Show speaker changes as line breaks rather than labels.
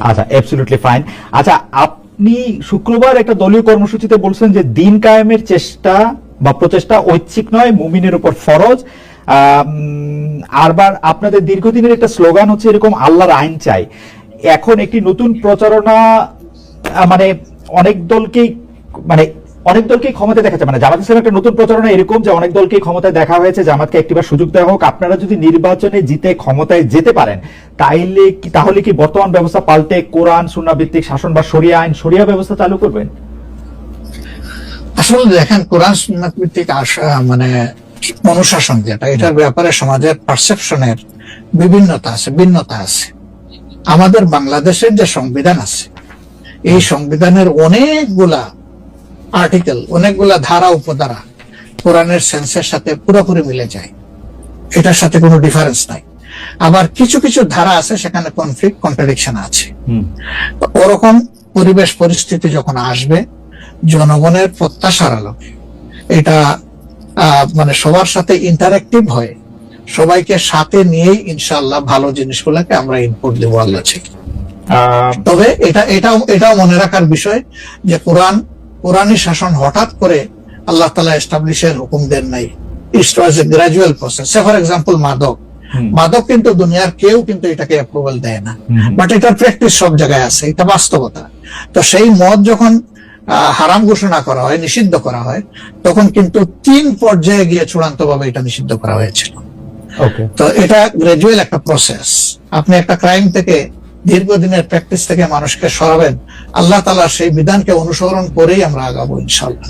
আচ্ছা, absolutely fine. আচ্ছা, আপনি শুক্রবার একটা দলীয় কর্মসূচিতে বলছেন যে দিন কায়েমের চেষ্টা বা প্রচেষ্টা ঐচ্ছিক নয়, মুমিনের উপর ফরজ। আরবার আপনাদের দীর্ঘদিনের একটা স্লোগান হচ্ছে এরকম, আল্লাহর আইন চাই। এখন একটি নতুন প্রচারণা, মানে অনেক দলকেই ক্ষমতায় দেখা যায়, মানে জামাত ইসলামের একটা নতুন প্রচারণা এরকম যে অনেক দলকেই ক্ষমতায় দেখা হয়েছে, জামাতকে একটিবার সুযোগ দেওয়া হোক, আপনারা যদি নির্বাচনে জিতে ক্ষমতায় যেতে পারেন তাহলে কি বর্তমান ব্যবস্থা পাল্টে কোরআন সুন্নাহ ভিত্তিক শাসন বা শরিয়া ব্যবস্থা চালু করবেন?
আসলে দেখেন, কোরআন সুন্নাহ ভিত্তিক মানে অনুশাসন যেটা, এটার ব্যাপারে সমাজের পারসেপশনের ভিন্নতা আছে। আমাদের বাংলাদেশের যে সংবিধান আছে, এই সংবিধানের অনেকগুলা আর্টিকেল, অনেকগুলা ধারা উপধারা কোরআনের সেন্সের সাথে পুরোপুরি মিলে যায়, এটার সাথে কোনো ডিফারেন্স নাই। আবার কিছু কিছু ধারা আছে সেখানে কনফ্লিক্ট, কন্ট্রাডিকশন আছে। ওরকম পরিবেশ পরিস্থিতি যখন আসবে, জনগণের প্রত্যাশার আলোকে এটা মানে সবার সাথে ইন্টারেক্টিভ হয়, সবাইকে সাথে নিয়েই ইনশাআল্লাহ ভালো জিনিসগুলোকে আমরা ইনপুট দেবো আল্লাহ থেকে। তবে এটাও মনে রাখার বিষয় যে কোরআনী শাসন হঠাৎ করে আল্লাহ তাআলা এস্টাবলিশের হুকুম দেন নাই। It was a gradual process. For example মাদক কিন্তু দুনিয়ার কেউ কিন্তু এটাকে অ্যাপ্রুভাল দেয় না, বাট এটার প্র্যাকটিস সব জায়গায় আছে, এটা বাস্তবতা। তো সেই মদ যখন হারাম ঘোষণা করা হয়, নিষিদ্ধ করা হয়, তখন কিন্তু 3 পর্যায়ে গিয়ে চূড়ান্ত ভাবে এটা নিষিদ্ধ করা হয়েছিল। তো এটা গ্রাজুয়াল একটা প্রসেস। আপনি একটা ক্রাইম থেকে, দীর্ঘদিনের প্র্যাকটিস থেকে মানুষকে সরাবেন, আল্লাহ তাআলা সেই বিধানকে অনুসরণ করেই আমরা আগাবো ইনশাআল্লাহ।